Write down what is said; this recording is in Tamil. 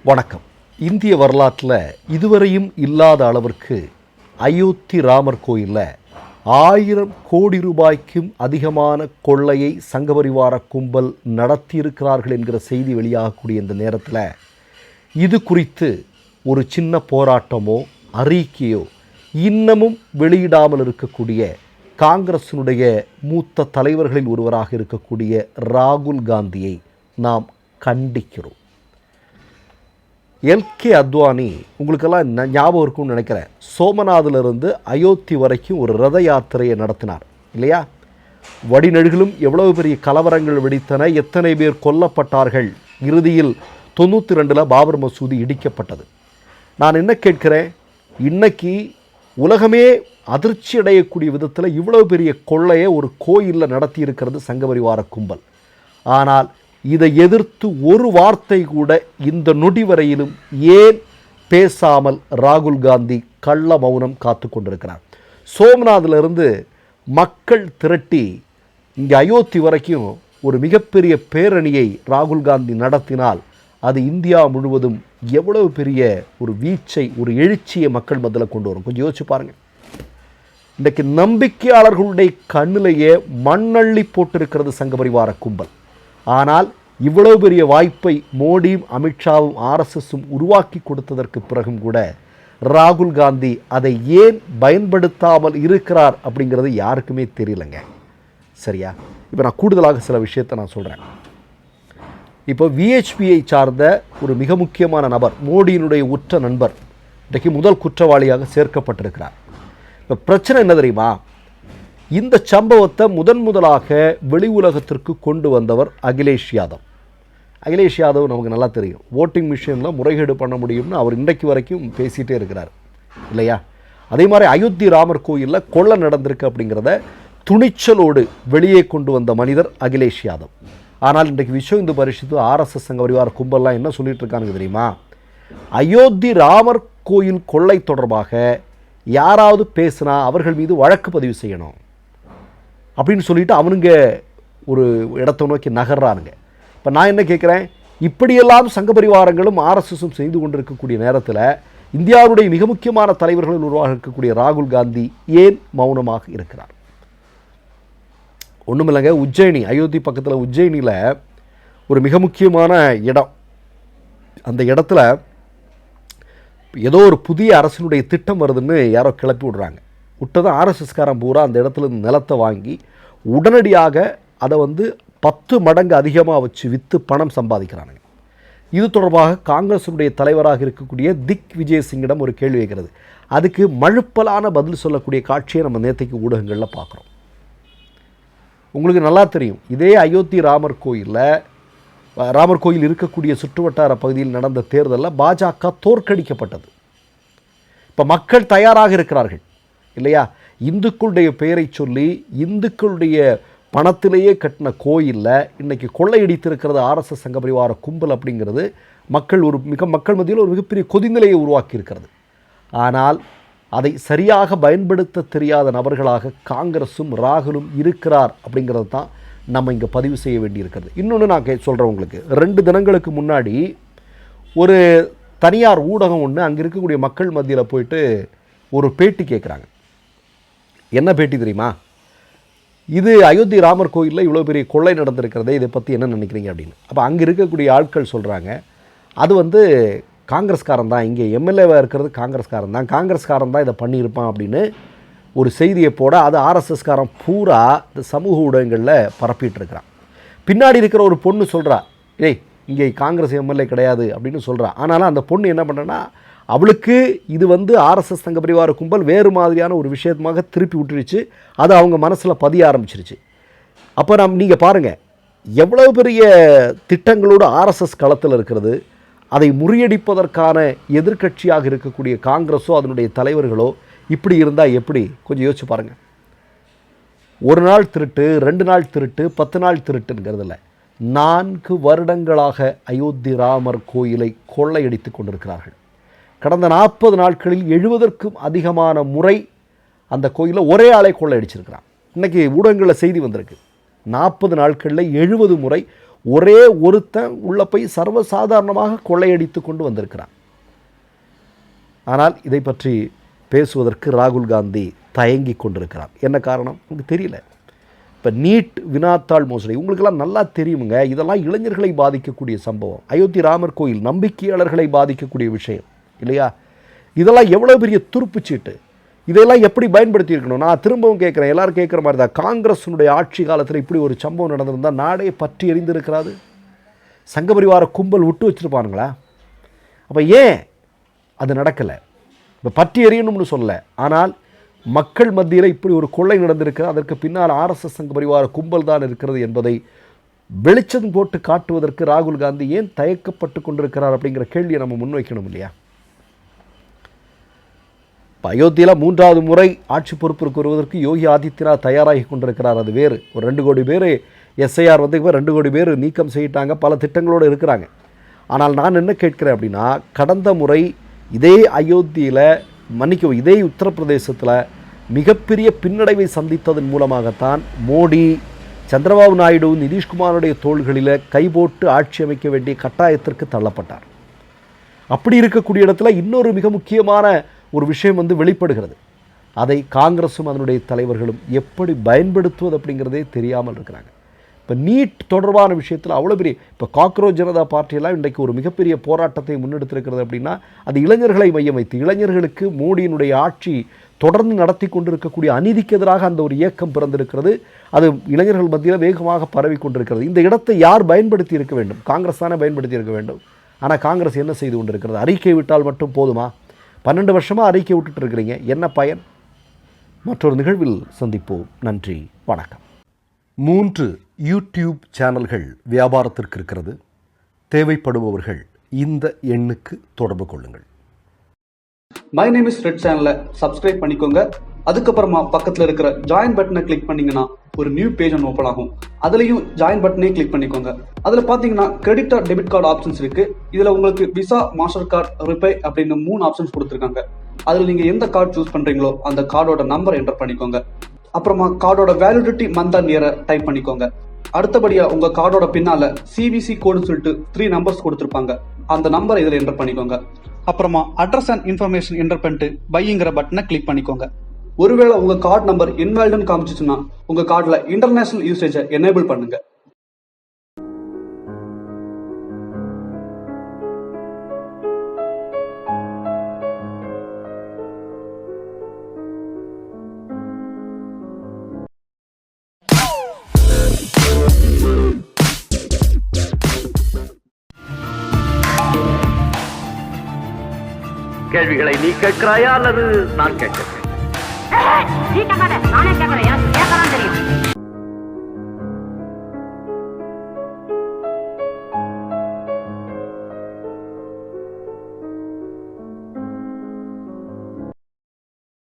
வணக்கம். இந்திய வரலாற்றில் இதுவரையும் இல்லாத அளவிற்கு அயோத்தி ராமர் கோயிலில் 1000 கோடி ரூபாய்க்கும் அதிகமான கொள்ளையை சங்கபரிவார கும்பல் நடத்தியிருக்கிறார்கள் என்கிற செய்தி வெளியாகக்கூடிய இந்த நேரத்தில் இது குறித்து ஒரு சின்ன போராட்டமோ அறிக்கையோ இன்னமும் வெளியிடாமல் இருக்கக்கூடிய காங்கிரசினுடைய மூத்த தலைவர்களில் ஒருவராக இருக்கக்கூடிய ராகுல் காந்தியை நாம் கண்டிக்கிறோம். எல்கே அத்வானி உங்களுக்கெல்லாம் ஞாபகம் இருக்கும்னு நினைக்கிறேன். சோமநாதிலிருந்து அயோத்தி வரைக்கும் ஒரு ரத யாத்திரையை நடத்தினார் இல்லையா? வடிநெடுகிலும் எவ்வளவு பெரிய கலவரங்கள் வெடித்தன, எத்தனை பேர் கொல்லப்பட்டார்கள். இறுதியில் 92 பாபர் மசூதி இடிக்கப்பட்டது. நான் என்ன கேட்கிறேன், இன்னைக்கு உலகமே அதிர்ச்சி அடையக்கூடிய விதத்தில் இவ்வளவு பெரிய கொள்ளையை ஒரு கோயிலில் நடத்தி இருக்கிறது சங்கபரிவார கும்பல். ஆனால் இதை எதிர்த்து ஒரு வார்த்தை கூட இந்த நொடி வரையிலும் ஏன் பேசாமல் ராகுல் காந்தி கள்ள மௌனம் காத்து கொண்டிருக்கிறார்? சோம்நாதிலிருந்து மக்கள் திரட்டி இங்கே அயோத்தி வரைக்கும் ஒரு மிகப்பெரிய பேரணியை ராகுல் காந்தி நடத்தினால் அது இந்தியா முழுவதும் எவ்வளவு பெரிய ஒரு வீச்சை, ஒரு எழுச்சியை மக்கள் மத்தியில் கொண்டு வரும். கொஞ்சம் யோசிச்சு பாருங்கள். இன்றைக்கு நம்பிக்கையாளர்களுடைய கண்ணிலேயே மண்ணள்ளி போட்டிருக்கிறது சங்கபரிவார கும்பல். ஆனால் இவ்வளவு பெரிய வாய்ப்பை மோடியும் அமித்ஷாவும் ஆர்எஸ்எஸும் உருவாக்கி கொடுத்ததற்கு பிறகும் கூட ராகுல் காந்தி அதை ஏன் பயன்படுத்தாமல் இருக்கிறார் அப்படிங்கிறது யாருக்குமே தெரியலைங்க. சரியா? இப்போ நான் கூடுதலாக சில விஷயத்தை நான் சொல்கிறேன். இப்போ விஹெச்பியை சார்ந்த ஒரு மிக முக்கியமான நபர், மோடியினுடைய உற்ற நண்பர், இன்றைக்கு முதல் குற்றவாளியாக சேர்க்கப்பட்டிருக்கிறார். இப்போ பிரச்சனை என்ன தெரியுமா? இந்த சம்பவத்தை முதலாக வெளி உலகத்திற்கு கொண்டு வந்தவர் அகிலேஷ் யாதவ். அகிலேஷ் யாதவ் நமக்கு நல்லா தெரியும், ஓட்டிங் மிஷினில் முறைகேடு பண்ண முடியும்னு அவர் இன்றைக்கு வரைக்கும் பேசிகிட்டே இருக்கிறார் இல்லையா? அதே மாதிரி அயோத்தி ராமர் கோயிலில் கொள்ளை நடந்திருக்கு அப்படிங்கிறத துணிச்சலோடு வெளியே கொண்டு வந்த மனிதர் அகிலேஷ் யாதவ். ஆனால் இன்றைக்கு விஸ்வ இந்து பரிஷத்து, ஆர்எஸ்எஸ் சங்கபரிவார கும்பல்லாம் என்ன சொல்லிட்டு இருக்காங்க தெரியுமா? அயோத்தி ராமர் கோயில் கொள்ளை தொடர்பாக யாராவது பேசினா அவர்கள் மீது வழக்கு பதிவு செய்யணும் அப்படின்னு சொல்லிட்டு அவனுங்க ஒரு இடத்தை நோக்கி நகர்றானுங்க. இப்போ நான் என்ன கேட்குறேன், இப்படியெல்லாம் சங்கபரிவாரங்களும் ஆர்எஸ்எஸும் செய்து கொண்டிருக்கக்கூடிய நேரத்தில் இந்தியாவுடைய மிக முக்கியமான தலைவர்கள் உருவாக இருக்கக்கூடிய ராகுல் காந்தி ஏன் மௌனமாக இருக்கிறார்? ஒன்றும் இல்லைங்க, உஜ்ஜயினி, அயோத்தி பக்கத்தில் உஜ்ஜயினியில் ஒரு மிக முக்கியமான இடம். அந்த இடத்துல ஏதோ ஒரு புதிய அரசினுடைய திட்டம் வருதுன்னு யாரோ கிளப்பி விடுறாங்க. விட்டதான் ஆர்எஸ்எஸ்காரன் பூரா அந்த இடத்துல நிலத்தை வாங்கி உடனடியாக அதை 10 மடங்கு அதிகமாக வச்சு விற்று பணம் சம்பாதிக்கிறானுங்க. இது தொடர்பாக காங்கிரஸுடைய தலைவராக இருக்கக்கூடிய திக் விஜய் சிங்கிடம் ஒரு கேள்வி வைக்கிறது. அதுக்கு மழுப்பலான பதில் சொல்லக்கூடிய காட்சியை நம்ம நேற்றைக்கு ஊடகங்களில் பார்க்குறோம். உங்களுக்கு நல்லா தெரியும், இதே அயோத்தி ராமர் கோயில் இருக்கக்கூடிய சுற்றுவட்டார பகுதியில் நடந்த தேர்தலில் பாஜக தோற்கடிக்கப்பட்டது. இப்போ மக்கள் தயாராக இருக்கிறார்கள் இல்லையா? இந்துக்களுடைய பெயரை சொல்லி இந்துக்களுடைய பணத்திலேயே கட்டின கோயிலில் இன்றைக்கி கொள்ளையடித்திருக்கிறது ஆர்எஸ்எஸ் சங்கபரிவார கும்பல் அப்படிங்கிறது மக்கள் மத்தியில் ஒரு மிகப்பெரிய கொதிநிலையை உருவாக்கி இருக்கிறது. ஆனால் அதை சரியாக பயன்படுத்த தெரியாத நபர்களாக காங்கிரஸும் ராகுலும் இருக்கிறார் அப்படிங்கிறது தான் நம்ம இங்கே பதிவு செய்ய வேண்டியிருக்கிறது. இன்னொன்று நான் சொல்கிறேன் உங்களுக்கு. 2 தினங்களுக்கு முன்னாடி ஒரு தனியார் ஊடகம் ஒன்று அங்கே இருக்கக்கூடிய மக்கள் மத்தியில் போயிட்டு ஒரு பேட்டி கேட்குறாங்க. என்ன பேட்டி தெரியுமா? இது அயோத்தி ராமர் கோயிலில் இவ்வளோ பெரிய கொள்ளை நடந்திருக்கிறதே, இதை பற்றி என்ன நினைக்கிறீங்க அப்படின்னு. அப்போ அங்கே இருக்கக்கூடிய ஆட்கள் சொல்கிறாங்க, அது காங்கிரஸ்காரன் தான், இங்கே எம்எல்ஏவாக இருக்கிறது காங்கிரஸ்காரன் தான் இதை பண்ணியிருப்பான் அப்படின்னு ஒரு செய்தியை போட அது ஆர்எஸ்எஸ்காரன் பூரா இந்த சமூக ஊடகங்களில் பரப்பிட்டுருக்கிறான். பின்னாடி இருக்கிற ஒரு பொண்ணு சொல்கிறா, ஏய் இங்கே காங்கிரஸ் எம்எல்ஏ கிடையாது அப்படின்னு சொல்கிறா. ஆனாலும் அந்த பொண்ணு என்ன பண்ணுறேன்னா, அவளுக்கு இது ஆர்எஸ்எஸ் சங்கபரிவார கும்பல் வேறு மாதிரியான ஒரு விஷயமாக திருப்பி விட்டுருச்சு. அது அவங்க மனசில் பதிய ஆரம்பிச்சிருச்சு. அப்போ நீங்கள் பாருங்கள், எவ்வளவு பெரிய திட்டங்களோடு ஆர்எஸ்எஸ் களத்தில் இருக்கிறது. அதை முறியடிப்பதற்கான எதிர்க்கட்சியாக இருக்கக்கூடிய காங்கிரஸோ அதனுடைய தலைவர்களோ இப்படி இருந்தால் எப்படி? கொஞ்சம் யோசிச்சு பாருங்கள். 1 நாள் திருட்டு, 2 நாள் திருட்டு, 10 நாள் திருட்டுங்கிறதில்ல, 4 வருடங்களாக அயோத்தி ராமர் கோயிலை கொள்ளையடித்து கொண்டிருக்கிறார்கள். கடந்த 40 நாட்களில் 70க்கும் அதிகமான முறை அந்த கோயிலில் ஒரே ஆளை கொள்ளையடிச்சிருக்கிறான். இன்றைக்கி ஊடகங்களில் செய்தி வந்திருக்கு, 40 நாட்களில் 70 முறை ஒரே ஒருத்தன் உள்ள போய் சர்வசாதாரணமாக கொள்ளையடித்து கொண்டு வந்திருக்கிறான். ஆனால் இதை பற்றி பேசுவதற்கு ராகுல் காந்தி தயங்கி கொண்டிருக்கிறார். என்ன காரணம் உங்களுக்கு தெரியல. இப்போ நீட் வினாத்தாள் மோசடி உங்களுக்கெல்லாம் நல்லா தெரியுமுங்க. இதெல்லாம் இளைஞர்களை பாதிக்கக்கூடிய சம்பவம். அயோத்தி ராமர் கோயில் நம்பிக்கையாளர்களை பாதிக்கக்கூடிய விஷயம் இல்லையா? இதெல்லாம் எவ்வளோ பெரிய துருப்புச்சீட்டு. இதெல்லாம் எப்படி பயன்படுத்தியிருக்கணும்? நான் திரும்பவும் கேட்குறேன், எல்லோரும் கேட்குற மாதிரி தான். காங்கிரஸினுடைய ஆட்சி காலத்தில் இப்படி ஒரு சம்பவம் நடந்திருந்தால் நாடே பற்றி எரிந்திருக்கிறாது. சங்கபரிவார கும்பல் விட்டு வச்சுருப்பானுங்களா? அப்போ ஏன் அது நடக்கலை? இப்போ பற்றி எறியணும்னு சொல்லலை, ஆனால் மக்கள் மத்தியில் இப்படி ஒரு கொள்ளை நடந்திருக்கிறது, அதற்கு பின்னால் ஆர்எஸ்எஸ் சங்க பரிவார கும்பல் தான் இருக்கிறது என்பதை வெளிச்சம் போட்டு காட்டுவதற்கு ராகுல் காந்தி ஏன் தயக்கப்பட்டு கொண்டிருக்கிறார் அப்படிங்கிற கேள்வியை நம்ம முன்வைக்கணும் இல்லையா? இப்போ அயோத்தியில் 3வது முறை ஆட்சி பொறுப்பிற்கு வருவதற்கு யோகி ஆதித்யநாத் தயாராகி கொண்டிருக்கிறார். அது வேறு. ஒரு 2 கோடி பேர் எஸ்ஐஆர் வந்து 2 கோடி பேர் நீக்கம் செய்யிட்டாங்க, பல திட்டங்களோடு இருக்கிறாங்க. ஆனால் நான் என்ன கேட்கிறேன் அப்படின்னா, கடந்த முறை இதே அயோத்தியில் இதே உத்தரப்பிரதேசத்தில் மிகப்பெரிய பின்னடைவை சந்தித்ததன் மூலமாகத்தான் மோடி சந்திரபாபு நாயுடு நிதிஷ்குமாருடைய தோள்களில் கைபோட்டு ஆட்சி அமைக்க வேண்டிய கட்டாயத்திற்கு தள்ளப்பட்டார். அப்படி இருக்கக்கூடிய இடத்துல இன்னொரு மிக முக்கியமான ஒரு விஷயம் வந்து வெளிப்படுகிறது. அதை காங்கிரஸும் அதனுடைய தலைவர்களும் எப்படி பயன்படுத்துவது அப்படிங்கிறதே தெரியாமல் இருக்கிறாங்க. இப்போ நீட் தொடர்பான விஷயத்தில் அவ்வளோ பெரிய இப்போ காக்ரோச் ஜனதா பார்ட்டியெல்லாம் இன்றைக்கு ஒரு மிகப்பெரிய போராட்டத்தை முன்னெடுத்திருக்கிறது அப்படின்னா அது இளைஞர்களை மையம் வைத்து, இளைஞர்களுக்கு மோடியினுடைய ஆட்சி தொடர்ந்து நடத்தி கொண்டிருக்கக்கூடிய அநீதிக்கு எதிராக அந்த ஒரு இயக்கம் பிறந்திருக்கிறது. அது இளைஞர்கள் மத்தியில் வேகமாக பரவி கொண்டிருக்கிறது. இந்த இடத்தை யார் பயன்படுத்தி இருக்க வேண்டும்? காங்கிரஸ் தானே பயன்படுத்தி இருக்க வேண்டும். ஆனால் காங்கிரஸ் என்ன செய்து கொண்டிருக்கிறது? அறிக்கை விட்டால் மட்டும் போதுமா? 12 வருஷமாக அறிக்கை விட்டுட்டு இருக்கிறீங்க, என்ன பயன்? மற்றொரு நிகழ்வில் சந்திப்போம். நன்றி, வணக்கம். 3 யூடியூப் சேனல்கள் வியாபாரத்திற்கு இருக்கிறது. தேவைப்படுபவர்கள் இந்த எண்ணுக்கு தொடர்பு கொள்ளுங்கள். மை நேம் இஸ் ரெட் சேனலை சப்ஸ்கிரைப் பண்ணிக்கோங்க. அதுக்கப்புறமா பக்கத்தில் இருக்கிற ஜாயின் பட்டனை கிளிக் பண்ணீங்கன்னா ஒரு நியூ பேஜ் ஒன்று ஓப்பன் ஆகும். அதுலேயும் ஜாயின் பட்டனே கிளிக் பண்ணிக்கோங்க. அதில் பார்த்தீங்கன்னா credit R debit card options இருக்கு. இதில் உங்களுக்கு விசா, மாஸ்டர் கார்டு, ரிப்பே அப்படின்னு 3 ஆப்ஷன்ஸ் கொடுத்துருக்காங்க. அதில் நீங்கள் எந்த கார்டு சூஸ் பண்ணுறீங்களோ அந்த கார்டோட நம்பர் என்டர் பண்ணிக்கோங்க. அப்புறமா கார்டோட வேலிடிட்டி மந்த் அண்ட் இயரை டைப் பண்ணிக்கோங்க. அடுத்தபடியா உங்க கார்டோட பின்னால சிவிசி கோடுன்னு சொல்லிட்டு 3 நம்பர்ஸ் கொடுத்துருப்பாங்க. அந்த நம்பரை இதில் என்டர் பண்ணிக்கோங்க. அப்புறமா அட்ரஸ் அண்ட் இன்ஃபர்மேஷன் என்டர் பண்ணிட்டு பைங்கிற பட்டனை கிளிக் பண்ணிக்கோங்க. ஒருவேளை உங்க கார்டு நம்பர் இன்வாலிட்னு காமிச்சிச்சுன்னா உங்க கார்டுல இன்டர்நேஷனல் யூசேஜை எனேபிள் பண்ணுங்க. கேள்விகளை நீ கேட்கிறாயா அல்லது நான் கேட்கிறேன்? நீ கேட்காத, நானே கேட்கிறேன். எனக்கு கேட்கலாம் தெரியும்.